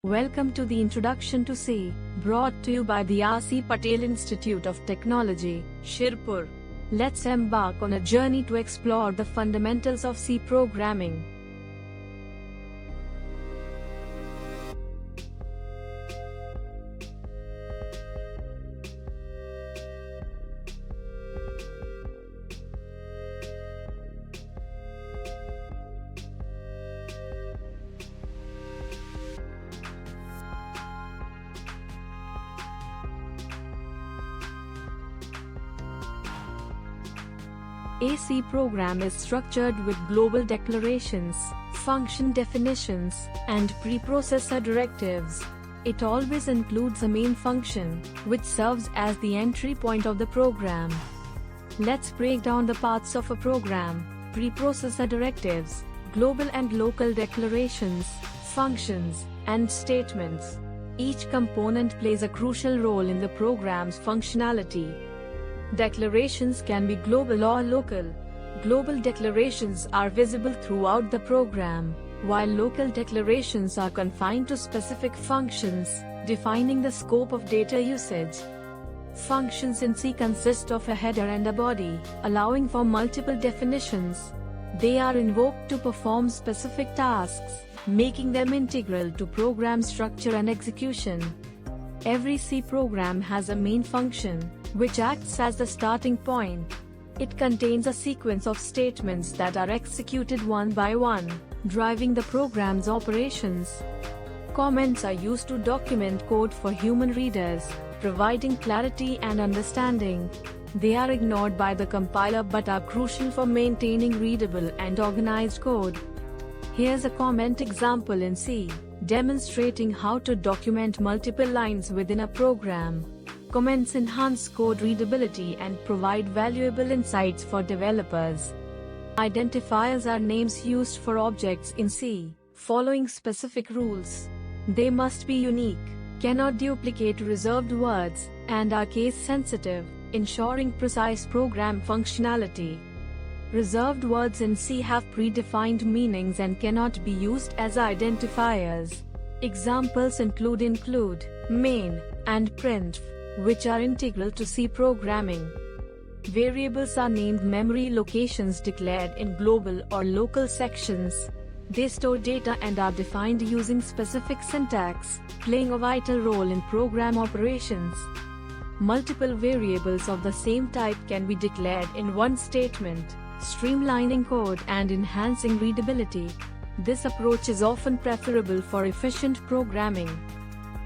Welcome to the Introduction to C, brought to you by the R.C. Patel Institute of Technology, Shirpur. Let's embark on a journey to explore the fundamentals of C programming. A C program is structured with global declarations, function definitions, and preprocessor directives. It always includes a main function, which serves as the entry point of the program. Let's break down the parts of a program: preprocessor directives, global and local declarations, functions, and statements. Each component plays a crucial role in the program's functionality. Declarations can be global or local. Global declarations are visible throughout the program, while local declarations are confined to specific functions, defining the scope of data usage. Functions in C consist of a header and a body, allowing for multiple definitions. They are invoked to perform specific tasks, making them integral to program structure and execution. Every C program has a main function, which acts as the starting point. It contains a sequence of statements that are executed one by one, driving the program's operations. Comments are used to document code for human readers, providing clarity and understanding. They are ignored by the compiler but are crucial for maintaining readable and organized code. Here's a comment example in C, demonstrating how to document multiple lines within a program. Comments enhance code readability and provide valuable insights for developers. Identifiers are names used for objects in C, following specific rules. They must be unique, cannot duplicate reserved words, and are case-sensitive, ensuring precise program functionality. Reserved words in C have predefined meanings and cannot be used as identifiers. Examples include main, and printf, which are integral to C programming. Variables are named memory locations declared in global or local sections. They store data and are defined using specific syntax, playing a vital role in program operations. Multiple variables of the same type can be declared in one statement, streamlining code and enhancing readability. This approach is often preferable for efficient programming.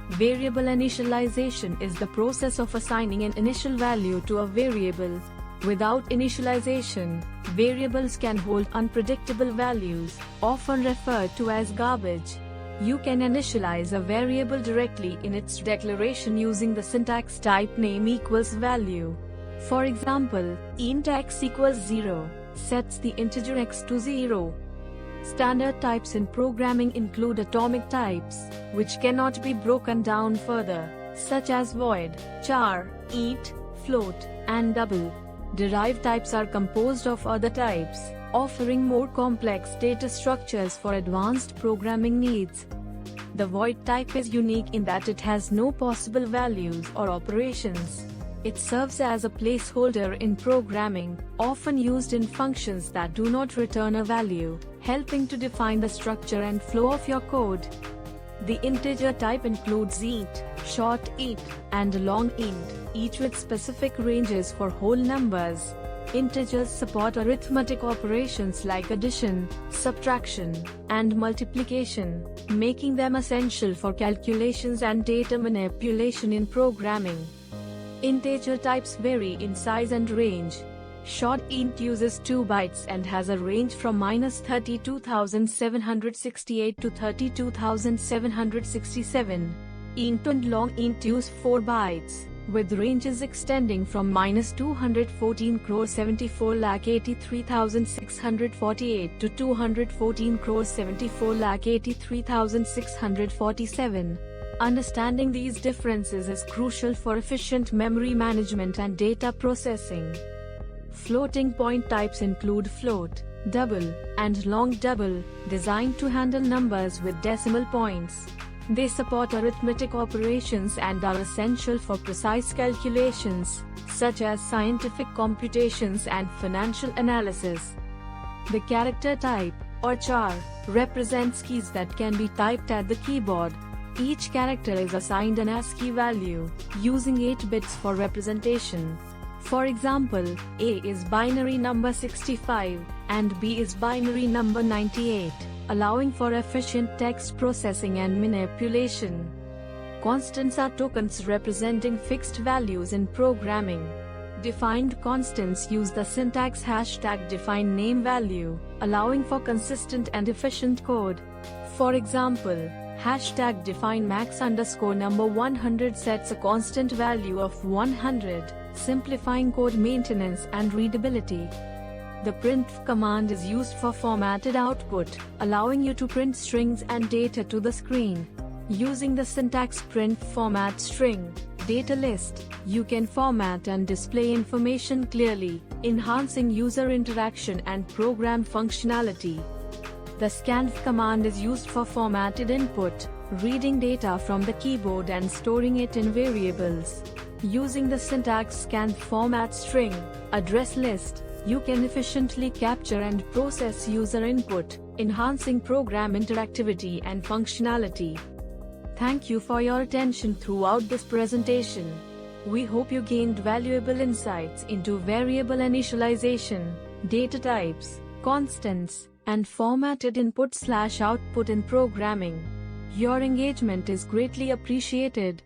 Variable initialization is the process of assigning an initial value to a variable. Without initialization, variables can hold unpredictable values, often referred to as garbage. You can initialize a variable directly in its declaration using the syntax type name equals value. For example, int x equals 0 sets the integer x to 0. Standard types in programming include atomic types, which cannot be broken down further, such as void, char, int, float, and double. Derived types are composed of other types, offering more complex data structures for advanced programming needs. The void type is unique in that it has no possible values or operations. It serves as a placeholder in programming, often used in functions that do not return a value, helping to define the structure and flow of your code. The integer type includes int, short int, and long int, each with specific ranges for whole numbers. Integers support arithmetic operations like addition, subtraction, and multiplication, making them essential for calculations and data manipulation in programming. Integer types vary in size and range. Short int uses 2 bytes and has a range from -32,768 to 32,767. Int and long int use 4 bytes, with ranges extending from -214,74,83,648 to 214,74,83,647. Understanding these differences is crucial for efficient memory management and data processing. Floating point types include float, double, and long double, designed to handle numbers with decimal points. They support arithmetic operations and are essential for precise calculations, such as scientific computations and financial analysis. The character type, or char, represents keys that can be typed at the keyboard. Each character is assigned an ASCII value, using 8 bits for representation. For example, A is binary number 65, and B is binary number 98, allowing for efficient text processing and manipulation. Constants are tokens representing fixed values in programming. Defined constants use the syntax #defineNameValue, allowing for consistent and efficient code. For example, #defineMax_number100 sets a constant value of 100, simplifying code maintenance and readability. The printf command is used for formatted output, allowing you to print strings and data to the screen. Using the syntax print format string data list, you can format and display information clearly, enhancing user interaction and program functionality. The scanf command is used for formatted input, reading data from the keyboard and storing it in variables. Using the syntax scanf format string address list, you can efficiently capture and process user input, enhancing program interactivity and functionality. Thank you for your attention throughout this presentation. We hope you gained valuable insights into variable initialization, data types, constants, and formatted input/output in programming. Your engagement is greatly appreciated.